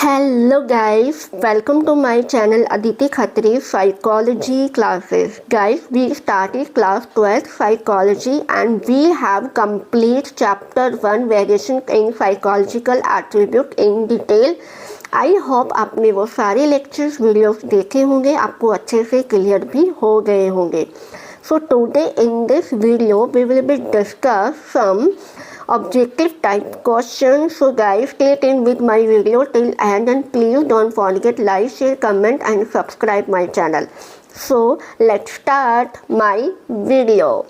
Hello guys, welcome to my channel Aditi Khatri Psychology Classes. Guys, we started class 12 Psychology and we have complete chapter 1 Variation in Psychological Attribute in detail. I hope आपने वो सारे lectures videos देखे होंगे, आपको अच्छे से clear भी हो गए होंगे. So today in this video we will be discuss some objective type questions. So guys, stay tuned with my video till end and please don't forget like, share, comment and subscribe my channel. So let's start my video.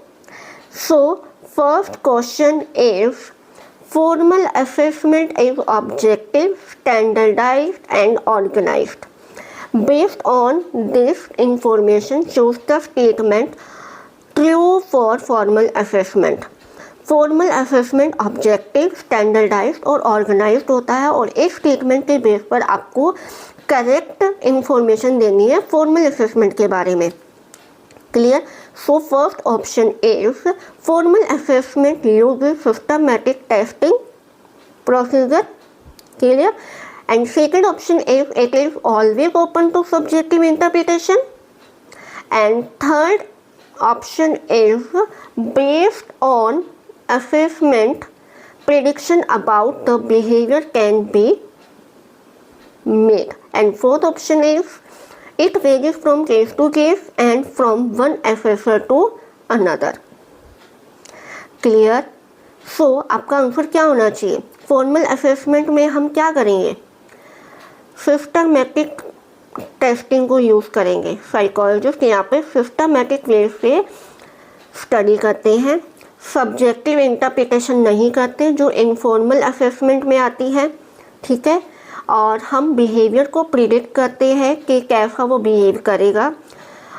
So first question is, formal assessment is objective, standardized and organized. Based on this information, choose the statement true for formal assessment. Formal assessment objective, standardised और organised होता है और इस statement के base पर आपको correct information देनी है फॉर्मल असेसमेंट के बारे में. Clear? So first option is formal assessment uses systematic testing procedure. Clear? And second option is it is always open to subjective interpretation. And third option is based on assessment prediction about the behavior can be made. And fourth option is it varies from case to case and from one assessor to another. Clear? So आपका answer क्या होना चाहिए? Formal assessment में हम क्या करेंगे? Systematic testing को use करेंगे. साइकोलॉजिस्ट यहाँ पे सिस्टमैटिक वे से स्टडी करते हैं, सब्जेक्टिव इंटरप्रिटेशन नहीं करते जो इनफॉर्मल असेसमेंट में आती है. ठीक है? और हम बिहेवियर को प्रिडिक्ट करते हैं कि कैसा वो बिहेव करेगा.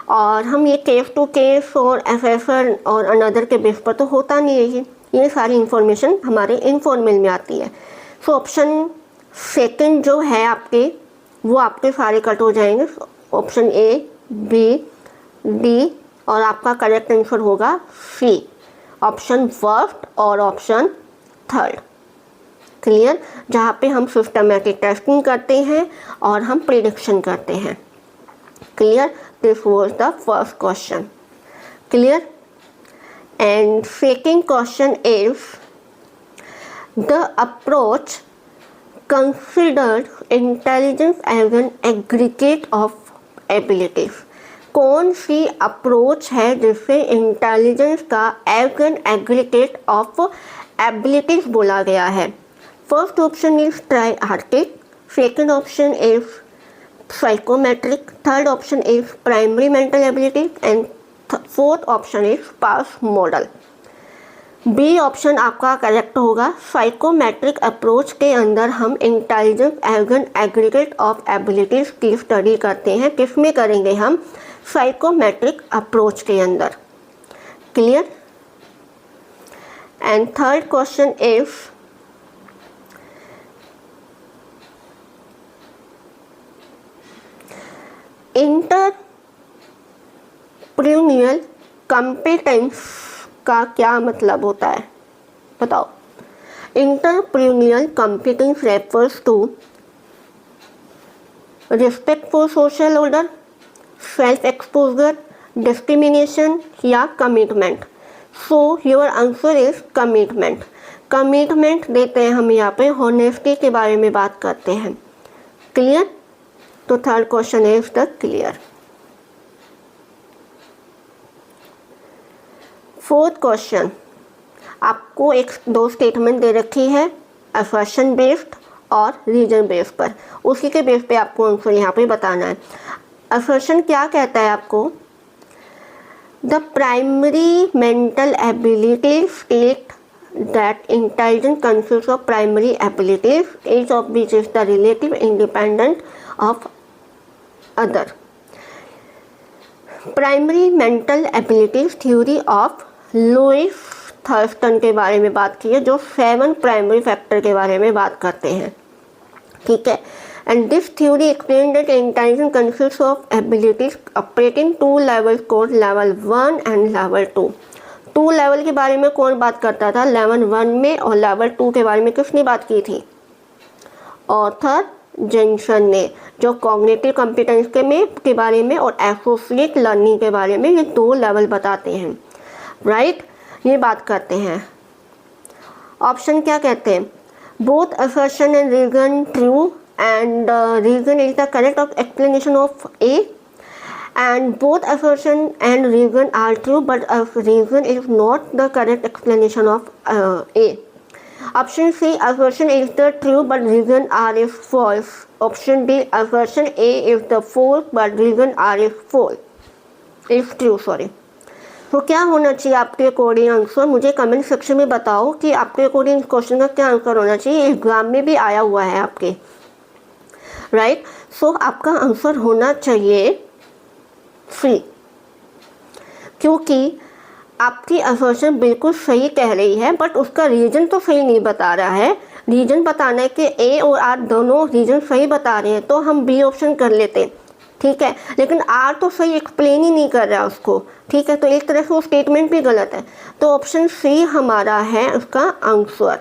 और हम ये केस टू केस और असेसर और अनदर के बेस पर तो होता नहीं है. ये सारी इंफॉर्मेशन हमारे इनफॉर्मल में आती है. सो ऑप्शन सेकंड जो है आपके, वो आपके सारे कट हो जाएंगे. ऑप्शन ए, बी, डी और आपका करेक्ट आंसर होगा सी, ऑप्शन फर्स्ट और ऑप्शन थर्ड. क्लियर? जहाँ पे हम सिस्टमैटिक टेस्टिंग करते हैं और हम प्रिडिक्शन करते हैं. Clear? This was the first question. Clear? And second question is the approach considered intelligence as an aggregate of abilities. कौन सी अप्रोच है जिससे इंटेलिजेंस का as an aggregate of abilities बोला गया है? First option is triarchic, second option is psychometric, third option is primary mental abilities and fourth option is pass model. B option आपका correct होगा. Psychometric approach के अंदर हम intelligence as an aggregate of abilities की study करते हैं. किस में करेंगे हम? साइकोमेट्रिक अप्रोच के अंदर. Clear? And third question is entrepreneurial competence का क्या मतलब होता है? बताओ. Entrepreneurial competence refers to respect for social order, self exposure, discrimination या commitment. So your answer is commitment. Commitment देते हैं हम यहाँ पे, हॉनेस्टी के बारे में बात करते हैं. क्लियर? तो third question is the clear. Fourth question, आपको एक दो स्टेटमेंट दे रखी है असर्शन बेस्ड और रीजन बेस्ड पर. उसी के बेस पे आपको आंसर यहाँ पे बताना है. असर्शन क्या कहता है आपको? The primary mental ability state that intelligence consist of primary abilities, each of which is the relative independent of other. Primary mental abilities theory of Louis Thurstone के बारे में बात की है, जो 7 प्राइमरी फैक्टर के बारे में बात करते हैं. ठीक है? And this theory explain that intelligence consist of abilities operating 2 levels called level 1 and level 2. 2 level के बारे में कौन बात करता था? लेवल 1 में. और लेवल 2 के बारे में किसने बात की थी? ऑथर जेंसन ने, जो कॉग्निटिव कॉम्पिटेंस के बारे में और एसोसिएट लर्निंग के बारे में ये 2 लेवल बताते हैं, राइट। ये बात करते हैं। ऑप्शन क्या कहते हैं? Both assertion and reason true and reason is the correct explanation of A, and both assertion and reason are true but reason is not the correct explanation of A. Option C, assertion is the true but reason R is false. Option D, assertion A is the false but reason R is is true. Sorry. तो क्या होना चाहिए आपके according answer? मुझे comment section में बताओ कि आपके अकॉर्डिंग क्वेश्चन का क्या आंसर होना चाहिए। एग्जाम में भी आया हुआ है आपके, राइट। सो आपका आंसर होना चाहिए सी, क्योंकि आपकी असर्शन बिल्कुल सही कह रही है बट उसका रीजन तो सही नहीं बता रहा है। रीजन बताना है कि ए और आर दोनों रीजन सही बता रहे हैं तो हम बी ऑप्शन कर लेते, ठीक है, लेकिन आर तो सही एक्सप्लेन ही नहीं कर रहा उसको, ठीक है, तो एक तरह से वो स्टेटमेंट भी गलत है। तो ऑप्शन सी हमारा है उसका answer.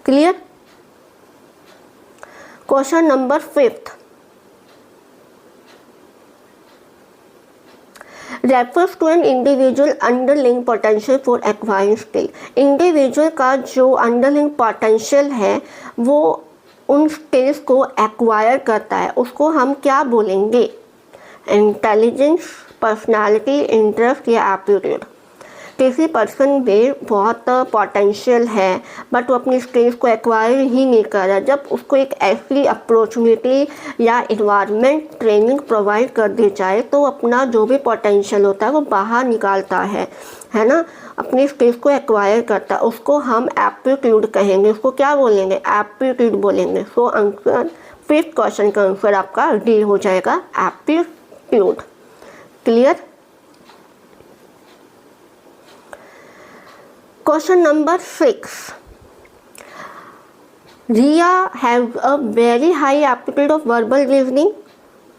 Clear. Question number 5 refers to an individual underlying potential for acquiring skill। Individual का जो अंडरलिंग पोटेंशियल है वो उन स्किल्स को एक्वायर करता है, उसको हम क्या बोलेंगे? इंटेलिजेंस, पर्सनालिटी, इंटरेस्ट या एप्टीट्यूड। किसी पर्सन में बहुत पोटेंशियल है बट वो अपनी स्किल्स को एक्वायर ही नहीं कर रहा, जब उसको एक ऐसी अपॉर्चुनिटी या इन्वायरमेंट ट्रेनिंग प्रोवाइड कर दी जाए तो अपना जो भी पोटेंशियल होता है वो बाहर निकालता है ना, अपनी स्किल्स को एक्वायर करता है, उसको हम एप्टीट्यूड कहेंगे। उसको क्या बोलेंगे? एप्टीट्यूड बोलेंगे। सो आंसर 5th क्वेश्चन का आंसर आपका डी हो जाएगा, aptitude. Clear. Question number 6. Ria has a very high aptitude of verbal reasoning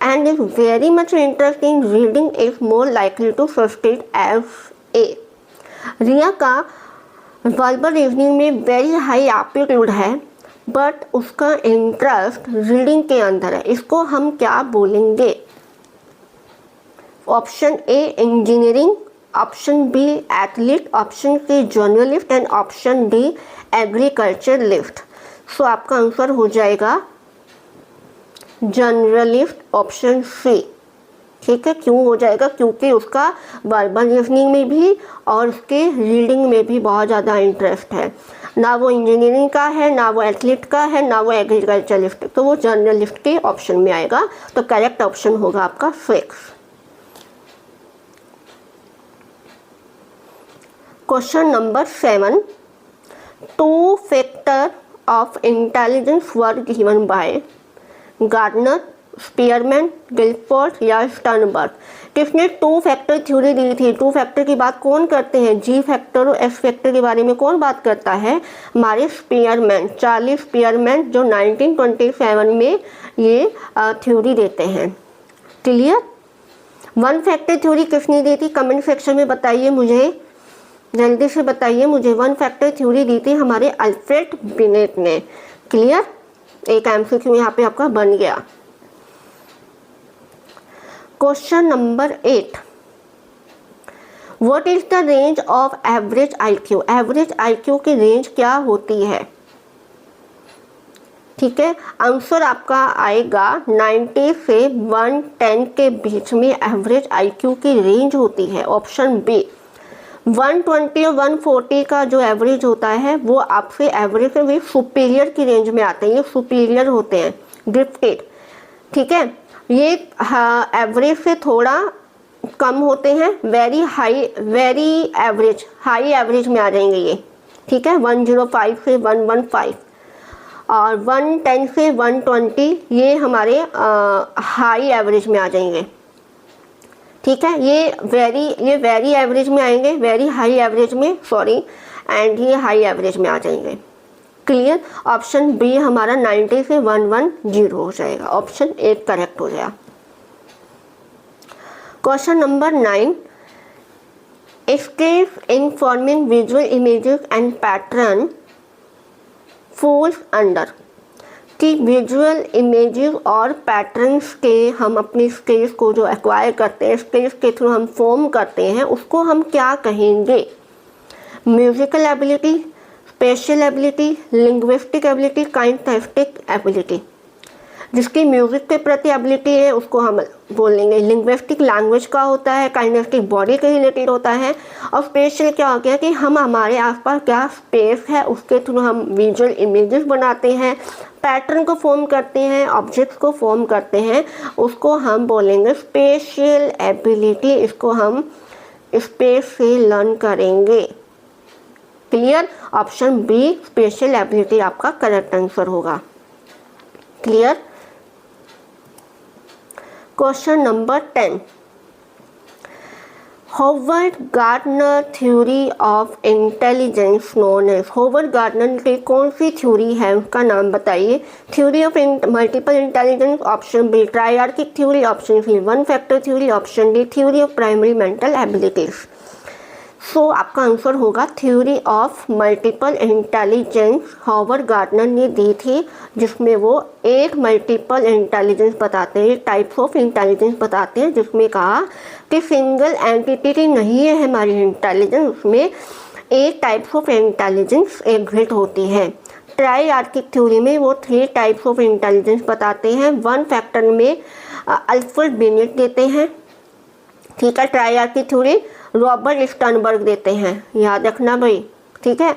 and is very much interested in reading, is more likely to succeed as A। Riya का verbal reasoning में very high aptitude है but उसका interest reading के अंदर है, इसको हम क्या बोलेंगे? Option A engineering, option B athlete, option C journalist and option D agriculturalist. So आपका आंसर हो जाएगा जर्नलिस्ट, ऑप्शन सी, ठीक है। क्यों हो जाएगा? क्योंकि उसका वर्बल रीजनिंग में भी और उसके रीडिंग में भी बहुत ज़्यादा इंटरेस्ट है। ना वो इंजीनियरिंग का है, ना वो एथलीट का है, ना वो एग्रीकल्चरलिस्ट, तो वो जर्नलिस्ट के ऑप्शन में आएगा। तो करेक्ट ऑप्शन होगा आपका 6। Question number 7. 2 factors of intelligence were given by Gardner, Spearman, Guilford या स्टर्नबर्ग। किसने 2 फैक्टर थ्योरी दी थी? 2 फैक्टर की बात कौन करते हैं? जी फैक्टर और एस फैक्टर के बारे में कौन बात करता है? हमारे स्पीयरमैन, चार्ली स्पीयरमैन, जो 1927 में ये थ्योरी देते हैं। क्लियर। 1 फैक्टर थ्योरी किसने दी थी? कमेंट सेक्शन में बताइए मुझे, जल्दी से बताइए मुझे। 1 फैक्टर थ्योरी दी थी हमारे अल्फ्रेड बिनेट ने। क्लियर। एक एमसीक्यू यहाँ पे आपका बन गया। Question number 8. What is the range of average IQ? Average IQ की रेंज क्या होती है? ठीक है, आंसर आपका आएगा 90 से 110 के बीच में एवरेज आईक्यू की रेंज होती है। Option B. 120 और 140 का जो एवरेज होता है वो आपसे एवरेज से भी सुपीरियर की रेंज में आते हैं, ये सुपीरियर होते हैं, गिफ्टेड, ठीक है। ये एवरेज से थोड़ा कम होते हैं, वेरी एवरेज, हाई एवरेज में आ जाएंगे ये, ठीक है। 105 से 115 और 110 से 120 ये हमारे हाई एवरेज में आ जाएंगे, ठीक है। ये वेरी एवरेज में आएंगे, वेरी हाई एवरेज में, सॉरी, एंड ये हाई एवरेज में आ जाएंगे। क्लियर। ऑप्शन बी हमारा 90 से 110 हो जाएगा, ऑप्शन ए करेक्ट हो जाएगा। Question number 9. Skills in forming visual images and pattern falls under. कि विजुअल इमेजेस और पैटर्न्स के हम अपनी स्किल्स को जो एक्वायर करते हैं, स्किल्स के थ्रू हम फॉर्म करते हैं, उसको हम क्या कहेंगे? Musical ability, special ability, linguistic ability, kinesthetic ability. जिसकी म्यूज़िक के प्रति एबिलिटी है उसको हम बोलेंगे लिंग्विस्टिक, लैंग्वेज का होता है, काइनेस्थेटिक बॉडी के रिलेटेड होता है, और स्पेशल क्या हो गया कि हम हमारे आसपास क्या स्पेस है उसके थ्रू हम विजुअल इमेजेस बनाते हैं, पैटर्न को फॉर्म करते हैं, ऑब्जेक्ट्स को फॉर्म करते हैं, उसको हम बोलेंगे स्पेशल एबिलिटी। इसको हम स्पेस से लर्न करेंगे। Clear? Option B special ability आपका करेक्ट आंसर होगा। Clear? Question number 10, Howard Gardner theory of intelligence known as. Howard Gardner की कौन सी थ्योरी है उसका नाम बताइए? Theory of multiple intelligence, option B triarchic theory, option C one factor theory, option D theory of primary mental abilities. So आपका answer होगा theory of multiple intelligence. Howard Gardner ने दी थी, जिसमें वो एक मल्टीपल इंटेलिजेंस बताते हैं, टाइप्स ऑफ इंटेलिजेंस बताते हैं, जिसमें कहा कि सिंगल एंटिटी नहीं है हमारी इंटेलिजेंस, उसमें एक टाइप्स ऑफ इंटेलिजेंस एग्जिस्ट होती है। ट्राइआर्किक थ्योरी में वो 3 टाइप्स ऑफ इंटेलिजेंस बताते हैं। वन फैक्टर में अल्फ्रेड बिनेट देते हैं, ठीक है, ट्राइआर्किक थ्योरी रॉबर्ट स्टर्नबर्ग देते हैं, याद रखना भाई, ठीक है।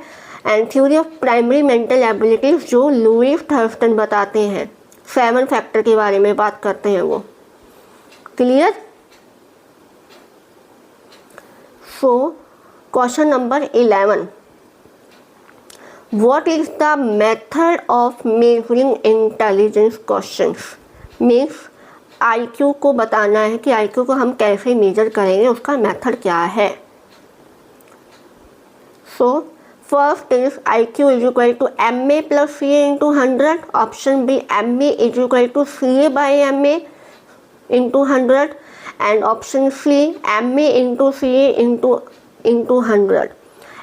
And theory of primary mental abilities जो लुईस थर्स्टन बताते हैं, 7 फैक्टर के बारे में बात करते हैं वो। Clear? So question number 11, what is the method of measuring intelligence questions. Means IQ को बताना है कि आईक्यू को हम कैसे मेजर करेंगे, उसका मेथड क्या है। So first is IQ is equal to MA plus CA into 100, option B MA is equal to CA by MA into 100, and option C MA into CA into 100,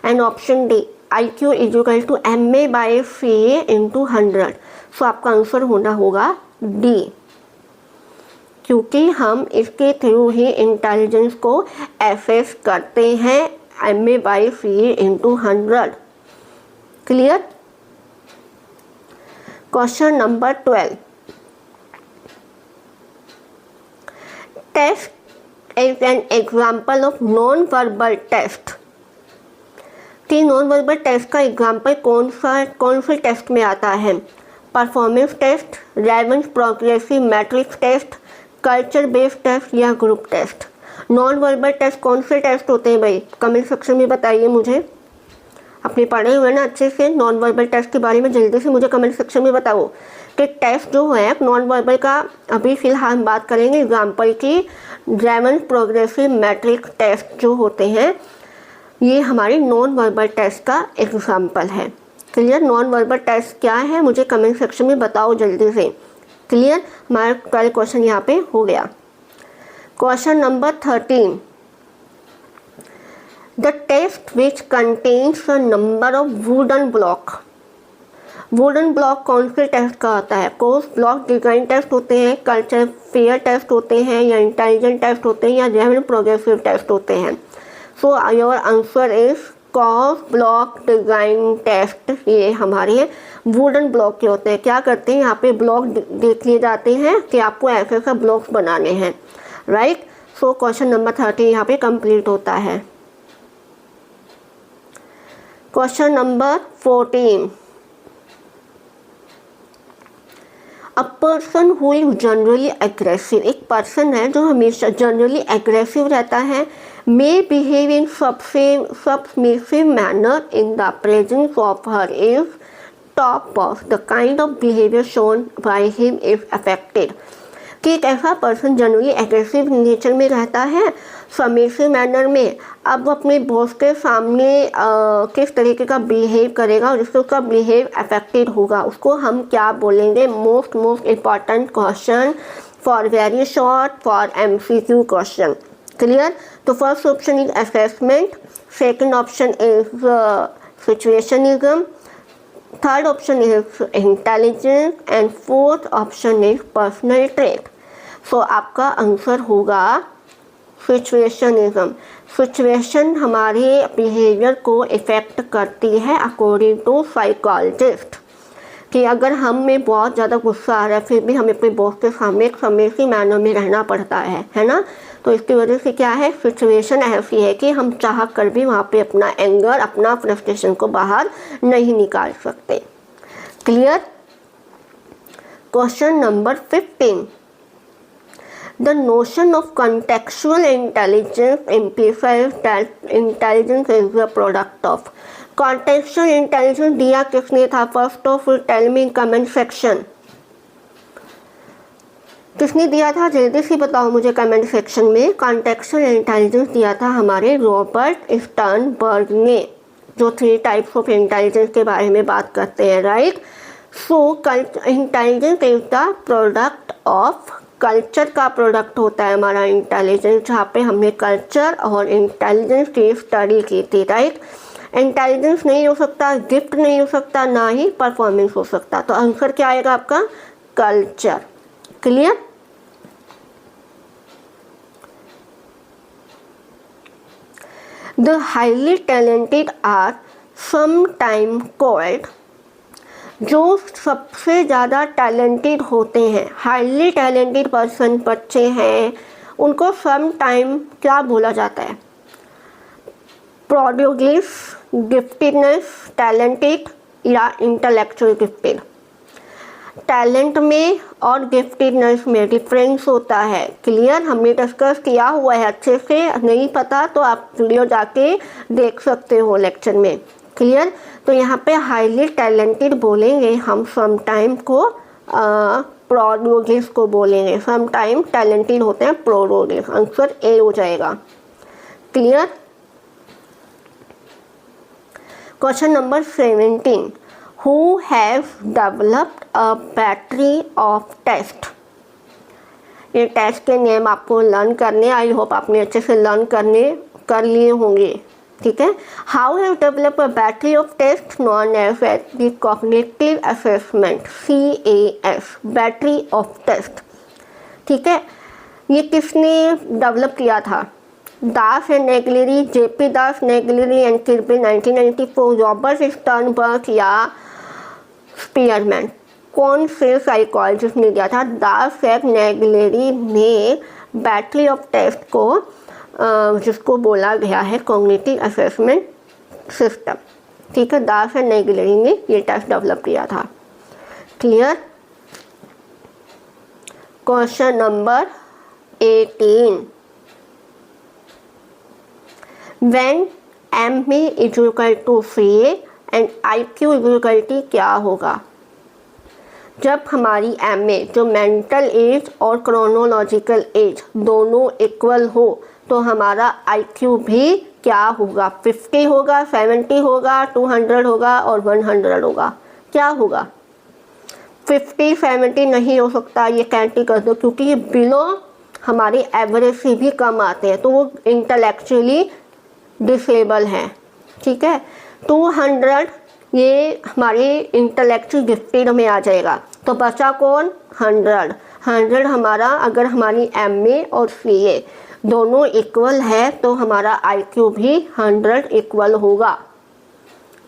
and option D IQ is equal to MA by CA into 100। So आपका answer होना होगा D, क्योंकि हम इसके through ही intelligence को assess करते हैं, MA by CA into 100। Clear? Question number 12, test is an example of non verbal test. कि नॉन वर्बल टेस्ट का एग्जाम्पल कौन से टेस्ट में आता है? Performance test, relevance progressive matrix test, culture based test या group test. Non verbal test कौन से टेस्ट होते हैं भाई? कमेंट सेक्शन में बताइए मुझे। अपने पढ़े हुए ना अच्छे से नॉन वर्बल टेस्ट के बारे में, जल्दी से मुझे कमेंट सेक्शन में बताओ कि टेस्ट जो है नॉन वर्बल का, अभी फ़िलहाल हम बात करेंगे एग्जाम्पल की। रेलेवेंस प्रोग्रेसिव मैट्रिक्स टेस्ट जो होते हैं ये हमारे नॉन वर्बल टेस्ट का एग्जाम्पल है। क्लियर? नॉन वर्बल टेस्ट क्या है मुझे कमेंट सेक्शन में बताओ जल्दी से। क्लियर? हमारा पहले क्वेश्चन यहाँ पे हो गया। Question number 13, the test which contains a number of wooden block. Wooden block कौन से टेस्ट का आता है? कोर्स ब्लॉक डिजाइन टेस्ट होते हैं, कल्चर फेयर टेस्ट होते हैं, या इंटेलिजेंट टेस्ट होते हैं, या रेलेवेंस प्रोग्रेसिव टेस्ट होते हैं। So your answer is Kohs block design test. ये हमारे वुडन ब्लॉक के होते हैं। क्या करते हैं, यहाँ पे ब्लॉक देख लिए जाते हैं कि आपको ऐसे ऐसे ब्लॉक्स बनाने हैं, राइट। सो क्वेश्चन नंबर 13 यहाँ पे कंप्लीट होता है। Question number 14, a person who is generally aggressive. एक पर्सन है जो हमेशा जनरली एग्रेसिव रहता है, may behave in submissive manner in the presence of her is top boss. The kind of behavior shown by him is affected. कि एक ऐसा person generally aggressive nature में रहता है, सबमिसिव मैनर में, अब अपने बॉस के सामने किस तरीके का बिहेव करेगा और जिससे उसका बिहेव अफेक्टेड होगा, उसको हम क्या बोलेंगे? Most important question for very short for MCQ question. Clear? तो first option is assessment, second option is situationism, third option is intelligence and fourth option is personal trait. So आपका answer होगा situationism. Situation हमारे behaviour को effect करती है according to psychologist, कि अगर हम में बहुत ज़्यादा गुस्सा आ रहा है फिर भी हमें अपने बॉस के सामने एक सबमिसिव मैनर में रहना पड़ता है ना। तो इसकी वजह से क्या है, सिचुएशन ऐसी है कि हम चाह कर भी वहाँ पे अपना एंगर, अपना फ्रस्ट्रेशन को बाहर नहीं निकाल सकते। Clear. Question number 15, The notion of contextual intelligence implies that intelligence is the product of। contextual intelligence दिया किसने था? First of tell me comment section, किसने दिया था? जल्दी से बताओ मुझे कमेंट सेक्शन में। contextual intelligence दिया था हमारे रॉबर्ट स्टर्नबर्ग ने, जो 3 टाइप्स ऑफ इंटेलिजेंस के बारे में बात करते हैं, right. So intelligence is the product of, culture का प्रोडक्ट होता है हमारा इंटेलिजेंस, जहाँ पे हमने कल्चर और इंटेलिजेंस की स्टडी की थी, राइट। इंटेलिजेंस नहीं हो सकता, गिफ्ट नहीं हो सकता, ना ही परफॉर्मेंस हो सकता। तो आंसर क्या आएगा आपका? Culture. Clear. The highly talented are sometime called, जो सबसे ज़्यादा टैलेंटेड होते हैं, हाईली टैलेंटेड पर्सन बच्चे हैं, उनको सम टाइम क्या बोला जाता है? प्रोडिगिस, गिफ्टेडनेस, टैलेंटेड या इंटेलेक्चुअल गिफ्टेड। टैलेंट में और गिफ्टेडनेस में डिफरेंस होता है। क्लियर। हमने डिस्कस किया हुआ है अच्छे से, नहीं पता तो आप वीडियो जाके देख सकते हो लेक्चर में। क्लियर। तो यहाँ पे हाईली टैलेंटेड बोलेंगे हम, सम टाइम को प्रोडिगिस को बोलेंगे, सम टाइम टैलेंटेड होते हैं प्रोडिगिस। आंसर ए हो जाएगा। Clear. Question number 17, who have developed a battery of test. ये टेस्ट के नेम आपको लर्न करने, आई होप आपने अच्छे से लर्न कर लिए होंगे, ठीक है। How have develop a battery of test known as the cognitive assessment, CAS, battery of test, ठीक है। ये किसने डेवलप किया था? Das and Naglieri, JP Das, Naglieri and Kirby 1994, Robert Sternberg या स्पीयरमैन। कौन से साइकोलॉजिस्ट ने दिया था? दास एंड नेगलेरी ने बैटरी ऑफ टेस्ट को, जिसको बोला गया है कॉग्निटिव असेसमेंट सिस्टम, ठीक है, दास एंड नेगलेरी ने ये टेस्ट डेवलप किया था। Clear. Question number 18, when MA is equal to CA and IQ is equal to क्या होगा? जब हमारी MA जो मेंटल एज और क्रोनोलॉजिकल एज दोनों इक्वल हो तो हमारा IQ भी क्या होगा? 50 होगा, 70 होगा, 200 होगा और 100 होगा। क्या होगा? 50, 70 नहीं हो सकता, ये कैंटी कर दो, क्योंकि ये बिलो हमारी एवरेज से भी कम आते हैं, तो वो इंटेलेक्चुअली डिसेबल हैं, ठीक है। 200 ये हमारी इंटेलेक्चुअल गिफ्टेड में आ जाएगा, तो बचा कौन? 100 हमारा, अगर हमारी MA और CA दोनों इक्वल है तो हमारा IQ भी 100 इक्वल होगा।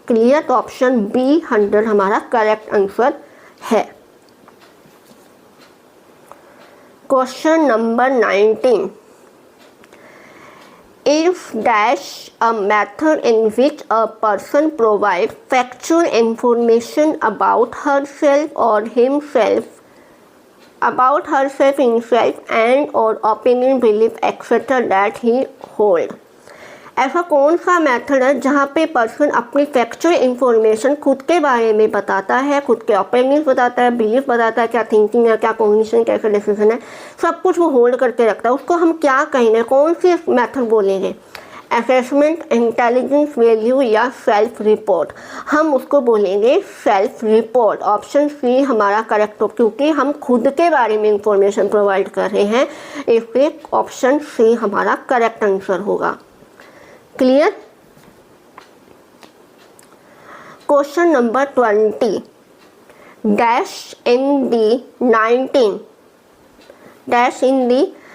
क्लियर। तो ऑप्शन बी 100 हमारा करेक्ट आंसर है। Question number 19, if dash a method in which a person provides factual information about herself or himself, himself and or opinion, belief etc that he hold। ऐसा कौन सा method है जहाँ पे person अपनी factual information खुद के बारे में बताता है, खुद के ओपिनियन बताता है, बिलीफ बताता है, क्या थिंकिंग है, क्या कॉग्निशन, कैसा डिसीजन है, सब कुछ वो होल्ड करके रखता है। उसको हम क्या कहेंगे, कौन सी मेथड बोलेंगे? असेसमेंट, इंटेलिजेंस, वैल्यू या सेल्फ रिपोर्ट? हम उसको बोलेंगे सेल्फ रिपोर्ट। ऑप्शन सी हमारा करेक्ट हो, क्योंकि हम खुद के बारे में इंफॉर्मेशन प्रोवाइड कर रहे हैं, इसलिए ऑप्शन सी हमारा करेक्ट आंसर होगा। Clear. Question number 20, dash in the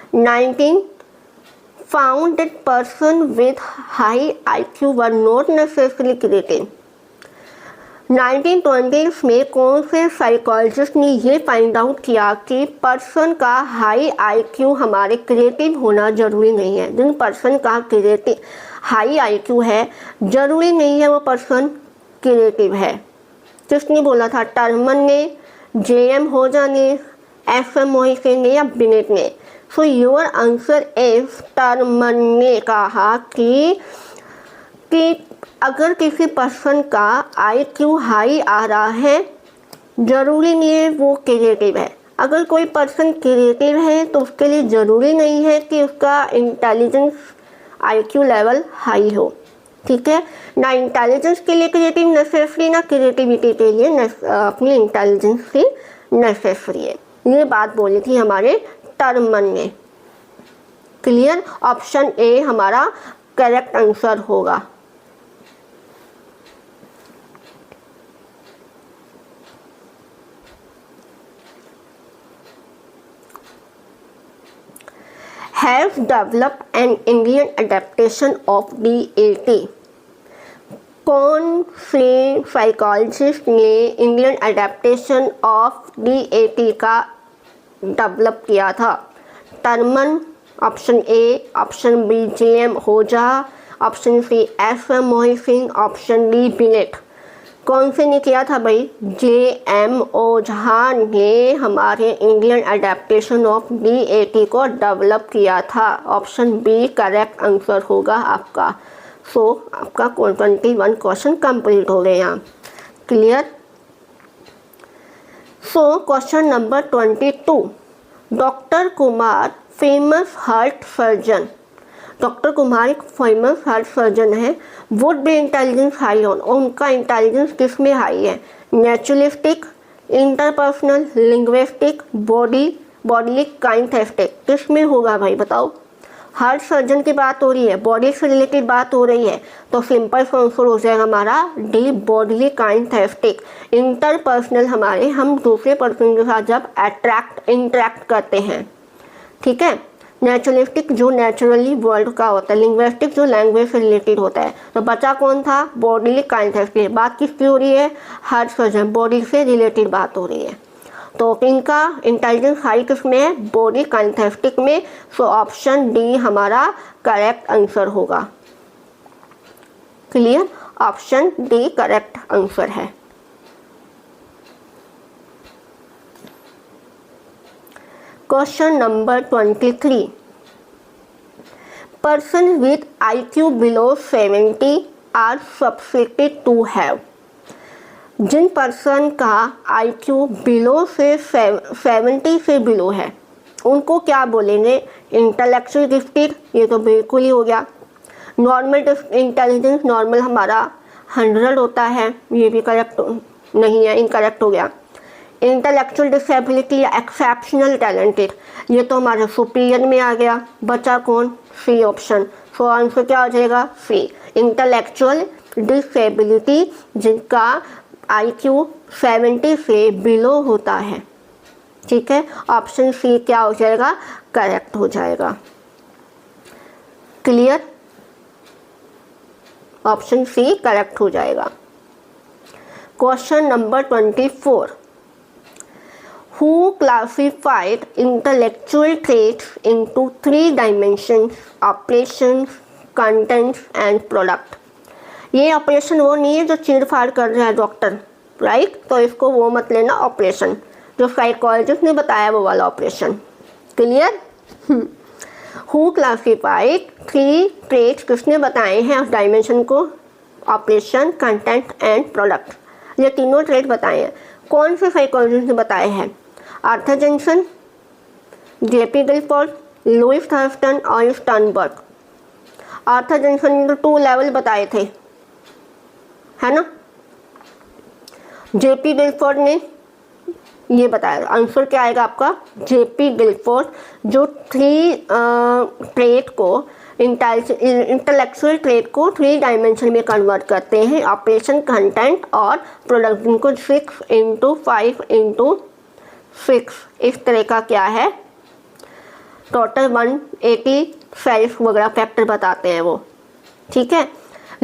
19 found that person with high IQ were not necessarily creative। 1920s में कौन से साइकोलॉजिस्ट ने ये फाइंड आउट किया कि पर्सन का हाई IQ हमारे क्रिएटिव होना ज़रूरी नहीं है। जिन पर्सन का क्रिएटिव हाई IQ है ज़रूरी नहीं है वो पर्सन क्रिएटिव है। किसने बोला था? टर्मन ने, JM होजा ने, FM मोहिते ने या बिनेट ने? सो योर आंसर इज टर्मन ने कहा कि अगर किसी पर्सन का IQ हाई आ रहा है ज़रूरी नहीं है वो क्रिएटिव है। अगर कोई पर्सन क्रिएटिव है तो उसके लिए ज़रूरी नहीं है कि उसका इंटेलिजेंस IQ लेवल हाई हो। ठीक है, ना इंटेलिजेंस के लिए क्रिएटिव नेसेसरी, ना क्रिएटिविटी के लिए अपनी इंटेलिजेंस ही नेसेसरी है। ये बात बोली थी हमारे टर्मन ने। क्लियर? ऑप्शन ए हमारा करेक्ट आंसर होगा। Has developed an Indian adaptation of DAT। कौन से साइकोलॉजिस्ट ने इंडियन अडेप्टेशन ऑफ DAT का डेवलप किया था? Terman, option A, option B JM Ojha, option C FM Mohsin, option D Binet. कौन से ने किया था भाई? JM ओझा ने हमारे इंडियन अडेप्टेशन ऑफ DAT को डेवलप किया था। ऑप्शन बी करेक्ट आंसर होगा आपका। सो आपका 21 क्वेश्चन कंप्लीट हो गए यहाँ। Clear? So question number 22, doctor Kumar famous heart surgeon. Doctor Kumar एक फेमस हार्ट सर्जन है। Would be intelligence high on, और उनका इंटेलिजेंस किस में हाई है? Naturalistic, interpersonal, linguistic, bodily kinesthetic. किस में होगा भाई बताओ? हार्ट सर्जन की बात हो रही है, बॉडी से रिलेटेड बात हो रही है, तो सिंपल आंसर हो जाएगा हमारा डी बॉडीली काइंथेस्टिक। इंटरपर्सनल हमारे हम दूसरे पर्सन के साथ जब इंटरेक्ट करते हैं। ठीक है, नेचुरलिस्टिक जो नेचुरली वर्ल्ड का होता है, लिंग्विस्टिक जो लैंग्वेज से रिलेटेड होता है। तो बचा कौन था? बॉडीली काइंथेस्टिक। बात किसकी हो रही है? हार्ट सर्जन, बॉडी से रिलेटेड बात हो रही है। तो इनका इंटेलिजेंस हाई किस में है? बॉडी काइंथेस्टिक में। सो ऑप्शन डी हमारा करेक्ट आंसर होगा। Clear? Option D correct answer है। Question number 23, person with IQ below 70 are subjected to have. जिन पर्सन का IQ बिलो से 70 से बिलो है उनको क्या बोलेंगे? इंटेलेक्चुअल गिफ्टेड, ये तो बिल्कुल ही हो गया। नॉर्मल इंटेलिजेंस, नॉर्मल हमारा 100 होता है, ये भी करेक्ट नहीं है, इनकरेक्ट हो गया। इंटेलेक्चुअल डिसेबिलिटी या एक्सेप्शनल टैलेंटेड, ये तो हमारे सुपीरियर में आ गया। बचा कौन? C option. सो आंसर क्या हो जाएगा? सी, इंटेलेक्चुअल डिसेबिलिटी जिनका IQ 70 से बिलो होता है। ठीक है, ऑप्शन सी क्या हो जाएगा? करेक्ट हो जाएगा। क्लियर? ऑप्शन सी करेक्ट हो जाएगा। Question number 24, who classified intellectual traits into 3 dimensions: operations, contents and product। ये ऑपरेशन वो नहीं है जो चीरफाड़ कर रहा है डॉक्टर, राइट? तो इसको वो मत लेना ऑपरेशन, जो साइकोलॉजिस्ट ने बताया वो वाला operation. Clear? Who classified 3 traits किसने बताए हैं उस डायमेंशन को? Operation, content and product. ये तीनों ट्रेट बताए हैं। कौन से साइकोलॉजिस्ट ने बताए हैं? Arthur Jensen, JP Guilford, Louis Thurstone और स्टर्नबर्ग। आर्थर जेंसन ने तो 2 लेवल बताए थे, है ना? JP गिलफोर्ड ने ये बताया। आंसर क्या आएगा आपका? JP गिलफोर्ड जो 3 ट्रेट को इंटेलेक्चुअल ट्रेड को 3 डायमेंशन में कन्वर्ट करते हैं, ऑपरेशन, कंटेंट और प्रोडक्ट, जिनको 6x5x6 इस तरह का क्या है टोटल 180 सेल्फ वगैरह फैक्टर बताते हैं वो, ठीक है।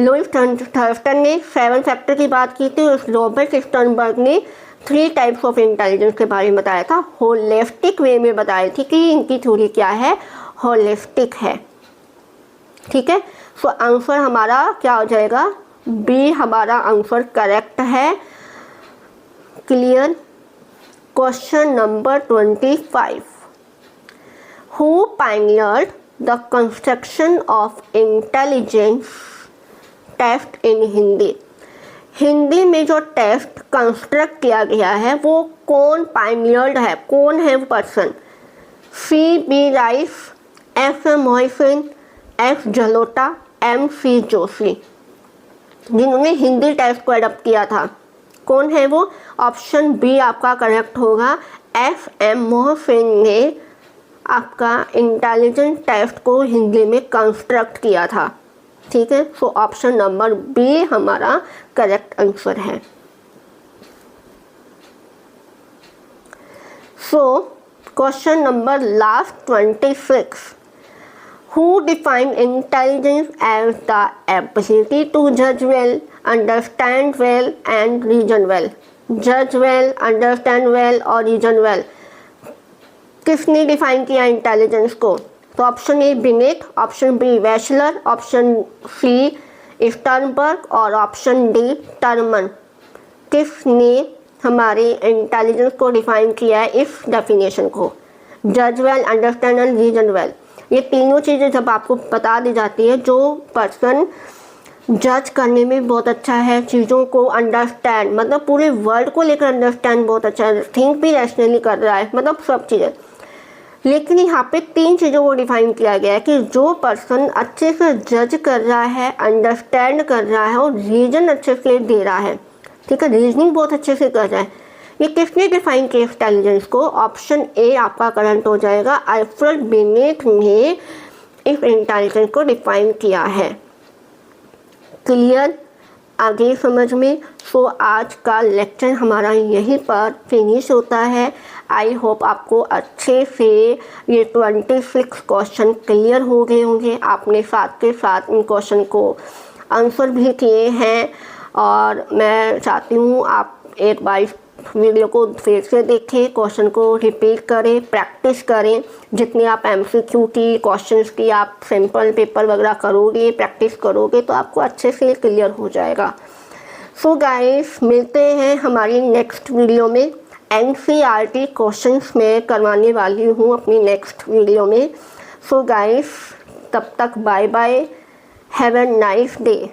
लुईस थर्स्टन ने 7 फैक्टर की बात की थी, उस रॉबर्ट स्टर्नबर्ग ने 3 टाइप्स ऑफ इंटेलिजेंस के बारे में बताया था, होलिस्टिक वे में बताई थी कि इनकी थ्योरी क्या है, होलिस्टिक है, ठीक है। सो आंसर हमारा क्या हो जाएगा, बी हमारा आंसर करेक्ट है। Clear. Question number 25, who pioneered the construction of intelligence test in Hindi. Hindi में जो टेस्ट कंस्ट्रक्ट किया गया है वो कौन पायनियर्ड है, कौन है वो person, C B Rice, F M Mohsin, F Jalota, M C Joshi, जिन्होंने हिंदी टेस्ट को एडप्ट किया था, कौन है वो, ऑप्शन बी आपका करेक्ट होगा, एफ एम मोहसिन ने आपका इंटेलिजेंस टेस्ट को हिंदी में कंस्ट्रक्ट किया था, ठीक है। सो ऑप्शन नंबर बी हमारा करेक्ट आंसर है। सो question number last 26, who defined intelligence as the ability to judge well, understand well and reason well। judge well, understand well और reason well किसने डिफाइन किया intelligence को, तो option A Binet, option B Wechsler, option C Sternberg और option D Terman. किसने हमारे intelligence को define किया है, इस डेफिनेशन को, जज well, understand and reason well. ये तीनों चीज़ें जब आपको बता दी जाती है, जो पर्सन जज करने में बहुत अच्छा है, चीज़ों को अंडरस्टैंड मतलब पूरे वर्ल्ड को लेकर अंडरस्टैंड बहुत अच्छा है, थिंक भी रैशनली कर रहा है, मतलब सब चीज़ें। लेकिन यहाँ पे 3 चीज़ों को डिफाइन किया गया है कि जो पर्सन अच्छे से जज कर रहा है, अंडरस्टैंड कर रहा है और रीजन अच्छे से दे रहा है, ठीक है, रीजनिंग बहुत अच्छे से कर रहा है। ये किसने डिफाइन किया इंटेलिजेंस को, ऑप्शन ए आपका करंट हो जाएगा, अल्फ्रेड बिनेट ने इस इंटेलिजेंस को डिफाइन किया है। क्लियर, आगे समझ में। सो आज का लेक्चर हमारा यहीं पर फिनिश होता है। आई होप आपको अच्छे से ये 26 क्वेश्चन क्लियर हो गए होंगे, आपने साथ के साथ इन क्वेश्चन को आंसर भी किए हैं, और मैं चाहती हूँ आप एक बार वीडियो को फिर से देखें, क्वेश्चन को रिपीट करें, प्रैक्टिस करें। जितने आप एमसीक्यू की क्वेश्चंस की आप सिंपल पेपर वगैरह करोगे, प्रैक्टिस करोगे तो आपको अच्छे से क्लियर हो जाएगा। सो गाइस, मिलते हैं हमारी नेक्स्ट वीडियो में। एनसीईआरटी क्वेश्चंस में करवाने वाली हूँ अपनी नेक्स्ट वीडियो में। सो गाइस, तब तक bye bye, have a nice day.